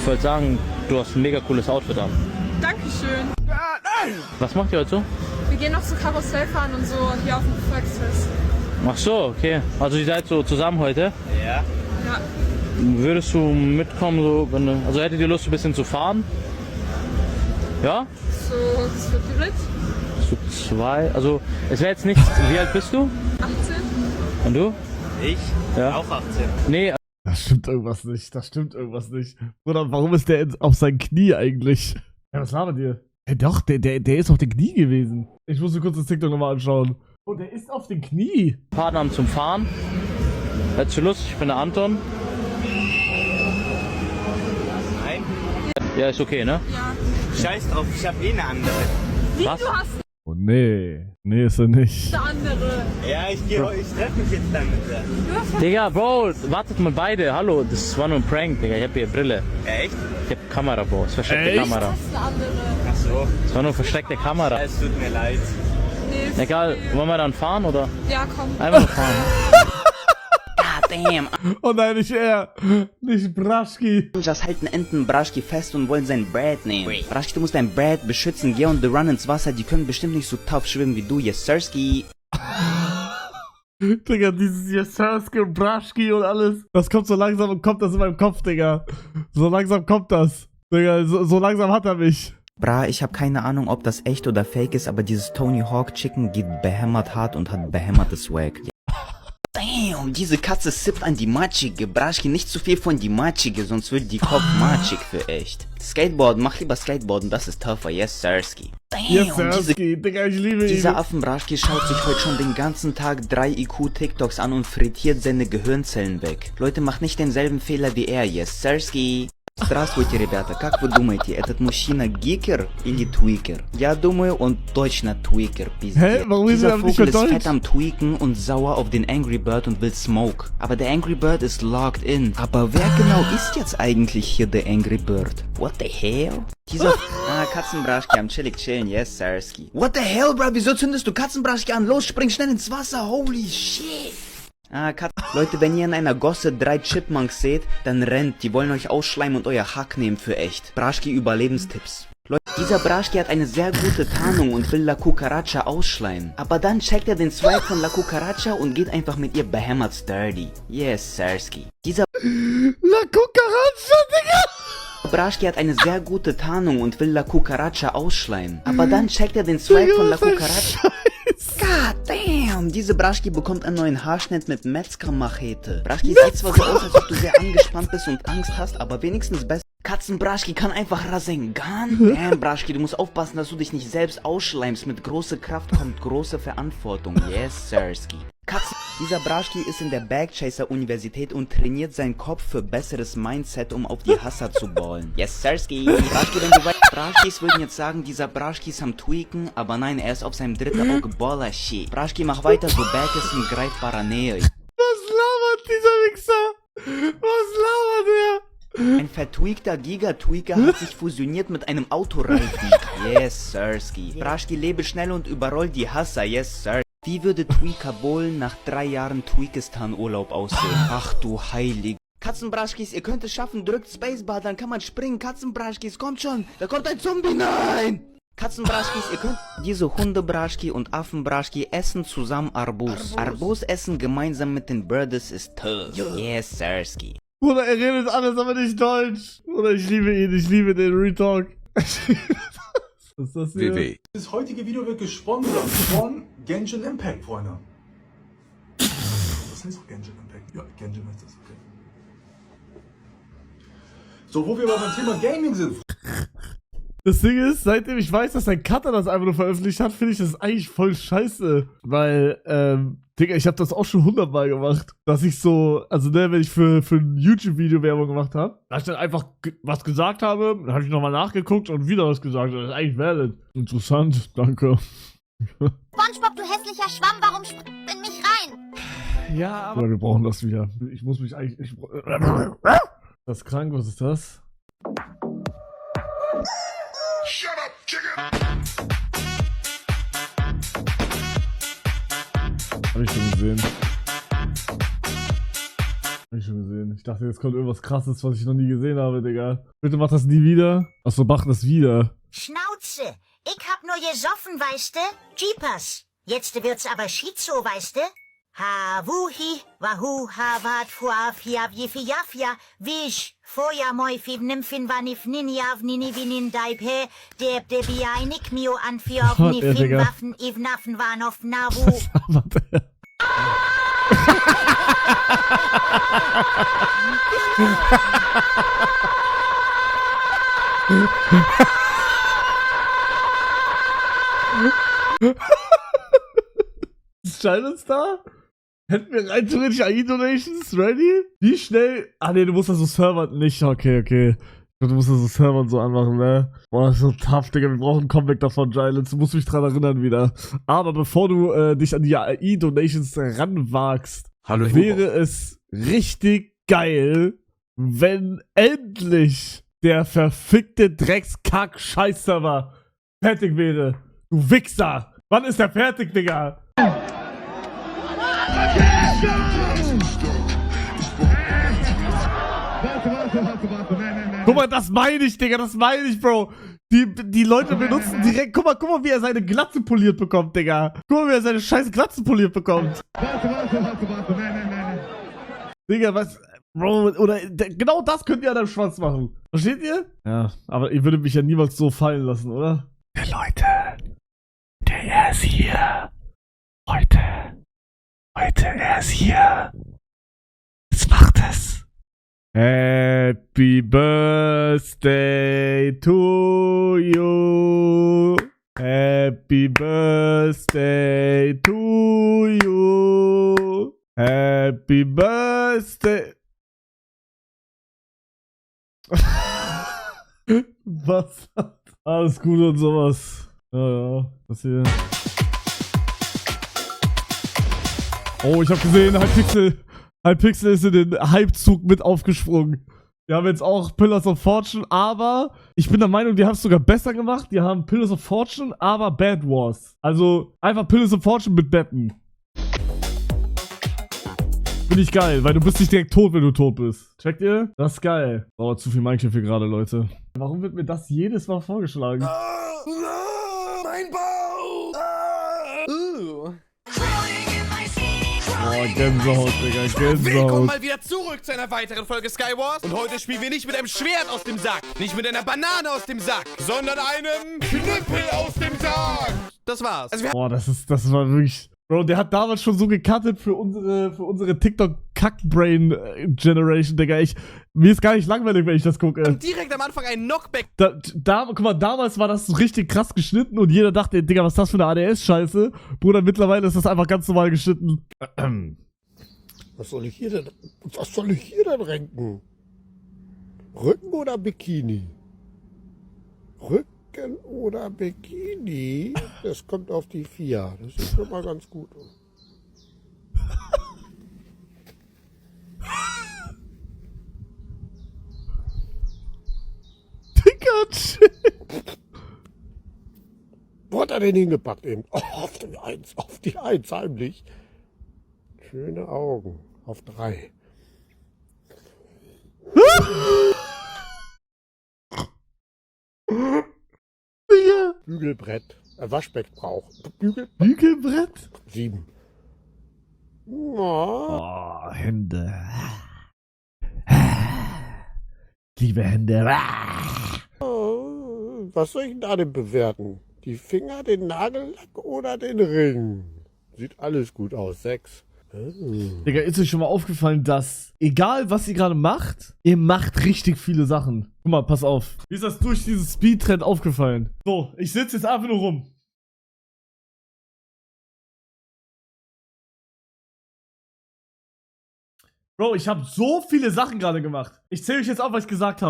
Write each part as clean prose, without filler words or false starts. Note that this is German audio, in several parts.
Ich wollte sagen, du hast ein mega cooles Outfit an. Dankeschön. Was macht ihr heute so? Wir gehen noch so Karussell fahren und so hier auf dem Volksfest. Ach so, okay. Also ihr seid so zusammen heute? Ja. Ja. Würdest du mitkommen, so, wenn du, also hättet ihr Lust, ein bisschen zu fahren? Ja? So zu dritt. Zu zwei, also es wäre jetzt nichts, wie alt bist du? 18. Und du? Ich? Ja. Auch 18. Nee, Das stimmt irgendwas nicht. Das stimmt irgendwas nicht. Bruder, warum ist der auf seinen Knie eigentlich? Ja, was labert ihr? Ja, doch, der ist auf den Knie gewesen. Ich muss mir kurz das TikTok nochmal anschauen. Oh, der ist auf den Knie. Partner zum Fahren. Hättest du Lust? Ich bin der Anton. Nein. Ja, ist okay, ne? Ja. Scheiß drauf, ich hab eh eine andere. Wie, Was? du hast Oh, nee. Nee, ist er nicht. eine andere. Ja, ich treffe mich jetzt damit. Ja. Digga, Bro, wartet mal beide. Hallo, das war nur ein Prank, Digga. Ich hab hier Brille. Echt? Ich hab Kamera, Bro. Das ist versteckte Echt? Kamera. Das ist eine andere. Ach so. Das war nur versteckte Kamera. Es tut mir leid. Nee, ist Egal, okay. wollen wir dann fahren oder? Ja, komm. Einfach nur fahren. Damn, Oh nein, nicht er. Nicht Braschki. Ninjas halten Enten Braschki fest und wollen sein Brad nehmen. Braschki, du musst dein Brad beschützen, geh on the run ins Wasser, die können bestimmt nicht so tough schwimmen wie du, yes sirski. Digga, dieses Jeserski und Braschki und alles. Das kommt so langsam und kommt das in meinem Kopf, Digga. So langsam kommt das. Digga, so langsam hat er mich. Bra, ich habe keine Ahnung, ob das echt oder fake ist, aber dieses Tony Hawk Chicken geht behämmert hart und hat behämmertes Swag. Damn, diese Katze sippt an die Matschige. Braschki, nicht zu viel von die Matschige, sonst wird die Kopf matschig für echt. Skateboarden, mach lieber Skateboarden, das ist tougher, yes sirski. Damn, Jeserski, Digga, ich liebe ihn. Dieser Affenbraschki schaut sich heute schon den ganzen Tag 3 IQ TikToks an und frittiert seine Gehirnzellen weg. Leute, macht nicht denselben Fehler wie er, yes sirski. Здравствуйте, ребята, как вы думаете, этот мужчина гикер или твикер? Я думаю, он точно твикер, пиздец. Hä? Warum ist er Dieser nicht Vogel ist Deutsch? fett am Tweaken und sauer auf den Angry Bird und will Smoke. Aber der Angry Bird ist logged in. Aber wer genau ist jetzt eigentlich hier der Angry Bird? What the hell? Dieser... Katzenbraschki am chillig chillen, yes, sirski. What the hell, bro? Wieso zündest du Katzenbraschki an? Los, spring schnell ins Wasser, holy shit. Leute, wenn ihr in einer Gosse 3 Chipmunks seht, dann rennt, die wollen euch ausschleimen und euer Hack nehmen für echt. Braschki Überlebenstipps. Leute, dieser Braschki hat eine sehr gute Tarnung und will La Cucaracha ausschleimen. Aber dann checkt er den Swag von La Cucaracha und geht einfach mit ihr behämmert sturdy. Yes, sirski. Dieser La Cucaracha, Digga. Braschki hat eine sehr gute Tarnung und will La Cucaracha ausschleimen. Aber dann checkt er den Swag von La Cucaracha. God damn! Diese Braschki bekommt einen neuen Haarschnitt mit Metzger-Machete. Braschki sieht zwar so aus, als ob du sehr angespannt bist und Angst hast, aber wenigstens besser. Katzenbraschki kann einfach Rasengan. Damn, Braschki, du musst aufpassen, dass du dich nicht selbst ausschleimst. Mit großer Kraft kommt große Verantwortung. Yes, sirski. Dieser Braschki ist in der Bagchaser-Universität und trainiert seinen Kopf für besseres Mindset, um auf die Hasser zu ballen. Yes, sirski. Braschki, wenn du weißt, Braschkis würden jetzt sagen, dieser Braschki ist am Tweaken, aber nein, er ist auf seinem dritten Auge Baller-Shit. Braschki, mach weiter, so Back ist in greifbarer Nähe. Was labert dieser Wichser? Was labert er? Ein vertweakter Giga-Tweaker hat sich fusioniert mit einem Autoreifen. Yes, sirski. Braschki, lebe schnell und überroll die Hasser. Yes, sir. Wie würde Tweaker Bohlen nach 3 Jahren Tweakistan-Urlaub aussehen? Ach du Heilig. Katzenbraschkis, ihr könnt es schaffen, drückt Spacebar, dann kann man springen. Katzenbraschkis, kommt schon, da kommt ein Zombie, nein! Katzenbraschkis, ihr könnt... Diese Hundebraschki und Affenbraschki essen zusammen Arbus. Arbus essen gemeinsam mit den Birdies ist tough. Yes, sirski. Bruder, er redet alles, aber nicht Deutsch. Bruder, ich liebe ihn, ich liebe den Retalk. Was ist das hier? Das heutige Video wird gesponsert von Genshin Impact, Freunde. Das heißt auch Genshin Impact. Ja, Genshin heißt das, okay. So, wo wir aber beim Thema Gaming sind. Das Ding ist, seitdem ich weiß, dass ein Cutter das einfach nur veröffentlicht hat, finde ich das eigentlich voll scheiße. Weil, Digga, ich habe das auch schon 100-mal gemacht. Dass ich so, also ne, wenn ich für ein YouTube-Video Werbung gemacht habe, dass ich dann einfach was gesagt habe, dann habe ich nochmal nachgeguckt und wieder was gesagt. Das ist eigentlich valid. Interessant, danke. SpongeBob, du hässlicher Schwamm, warum springst du in mich rein? Ja, aber wir brauchen das wieder. Ich muss mich eigentlich... Das ist krank, was ist das? Shut up, chicken! Hab ich schon gesehen. Hab ich schon gesehen. Ich dachte, dachte, jetzt kommt irgendwas krasses, was ich noch nie gesehen habe, Digga. Bitte mach das nie wieder. Achso, mach das wieder. Schnauze, ich hab nur gesoffen, weißte? Jeepers. Jetzt wird's aber Schizo, weißte? Ha, wuhi, wahu, ha, wat, fuaf, hiab, jifi, jafja, wisch, foja, moi, fiv, nimfin, vanif, ninjav, nini, vinin, daib, he, deb, debi, einig, mio, anfiov, Was, nifin, Digga? waffen, ivnaffen, wanov, navu. Warte. Ist Silence da? Hätten wir rein theoretisch AI-Donations ready? Wie schnell? Ah ne, du musst das so servern. Nicht, okay. Du musst das so servern so anmachen, ne? Boah, das ist so tough, Digga. Wir brauchen ein Comeback davon, Silence. Du musst mich dran erinnern wieder. Aber bevor du dich an die AI-Donations ranwagst, wäre es richtig geil, wenn endlich der verfickte Dreckskack-Scheiß-Server fertig wäre. Du Wichser! Wann ist der fertig, Digga? Guck mal, das meine ich, Digga, das meine ich, Bro. Die Leute benutzen direkt, guck mal, wie er seine Glatze poliert bekommt, Digga. Guck mal, wie er seine scheiß Glatze poliert bekommt. Digga, was, Bro, oder, genau das könnt ihr an deinem Schwanz machen. Versteht ihr? Ja, aber ihr würdet mich ja niemals so fallen lassen, oder? Der Leute, er ist hier. Heute, er ist hier. Jetzt macht es. Happy Birthday to you. Happy Birthday to you. Happy Birthday. Was? Alles gut und sowas. Ja, was hier? Oh, ich hab gesehen, Hypixel ist in den Hypezug mit aufgesprungen. Wir haben jetzt auch Pillars of Fortune, aber ich bin der Meinung, die haben es sogar besser gemacht. Die haben Pillars of Fortune, aber Bad Wars. Also einfach Pillars of Fortune mit Betten. Finde ich geil, weil du bist nicht direkt tot, wenn du tot bist. Checkt ihr? Das ist geil. Oh, zu viel Minecraft hier gerade, Leute. Warum wird mir das jedes Mal vorgeschlagen? Mein Bauch! Oh, Gänsehaut, Digga, Willkommen Gänsehaut. mal wieder zurück zu einer weiteren Folge Skywars. Und heute spielen wir nicht mit einem Schwert aus dem Sack, nicht mit einer Banane aus dem Sack, sondern einem Knüppel aus dem Sack. Das war's. Also Boah, das war wirklich... Bro, der hat damals schon so gecuttet für unsere TikTok-Kack-Brain-Generation, Digga. Mir ist gar nicht langweilig, wenn ich das gucke. direkt am Anfang ein Knockback. Guck mal, damals war das so richtig krass geschnitten und jeder dachte, Digga, was ist das für eine ADS-Scheiße? Bruder, mittlerweile ist das einfach ganz normal geschnitten. Was soll ich hier denn renken? Rücken oder Bikini? Rücken oder Bikini? Das kommt auf die 4. Das ist schon mal ganz gut. Digga, shit. Wo hat er denn hingepackt eben? Oh, auf die 1 heimlich. Schöne Augen. Auf 3. Bügelbrett. Waschbeckbrauch. Bügelbrett? 7. Oh, Hände. Liebe Hände. Was soll ich da denn bewerten? Die Finger, den Nagellack oder den Ring? Sieht alles gut aus. 6. Digga, ist euch schon mal aufgefallen, dass, egal was ihr gerade macht, ihr macht richtig viele Sachen. Guck mal, pass auf. Mir ist das durch diesen Speed-Trend aufgefallen. So, ich sitze jetzt einfach nur rum. Bro, ich habe so viele Sachen gerade gemacht. Ich zähle euch jetzt auf, was ich gemacht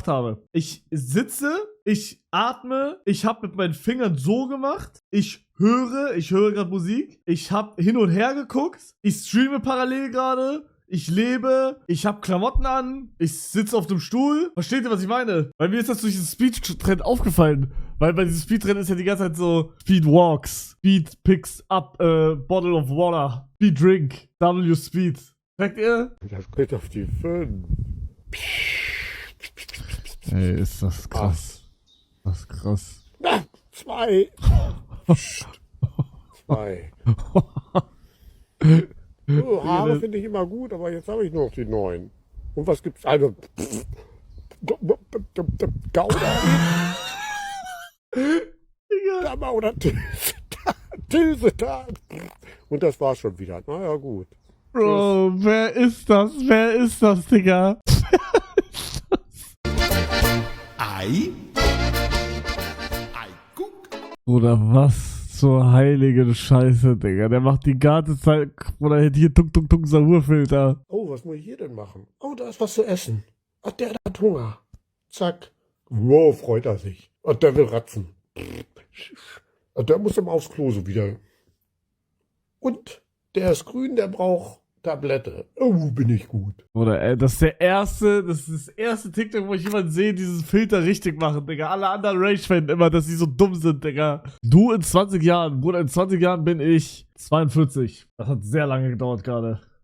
habe. Ich sitze, ich atme, ich habe mit meinen Fingern so gemacht. Ich höre gerade Musik. Ich habe hin und her geguckt. Ich streame parallel gerade. Ich lebe. Ich habe Klamotten an. Ich sitze auf dem Stuhl. Versteht ihr, was ich meine? Weil mir ist das durch diesen Speed-Trend aufgefallen. Weil bei diesem Speed-Trend ist ja die ganze Zeit so Speed Walks, Speed Picks Up, Bottle of Water, Speed Drink, W Speed. Merkt ihr? Das geht auf die 5. Ey, ist das krass. Das ist krass. Na, 2. 2. So, Haare finde ich immer gut, aber jetzt habe ich nur noch die 9. Und was gibt's? Also, Gouda. Dammer oder Tilsetat. Und das war's schon wieder. Naja, gut. Bro, wer ist das? Wer ist das, Digga? Ei? Ei, guck. Oder was zur heiligen Scheiße, Digga. Der macht die ganze Zeit, oder hier tuk tuk tuk Sauerfilter. Oh, was muss ich hier denn machen? Oh, da ist was zu essen. Ach, der hat Hunger. Zack. Wow, freut er sich. Und der will ratzen. Und der muss immer aufs Klo so wieder. Und der ist grün, der braucht Tablette. Oh, bin ich gut. Oder das ist das erste TikTok, wo ich jemanden sehe, diesen Filter richtig machen, Digga. Alle anderen Rage-Fan immer, dass sie so dumm sind, Digga. Du in 20 Jahren, Bruder, in 20 Jahren bin ich 42. Das hat sehr lange gedauert gerade.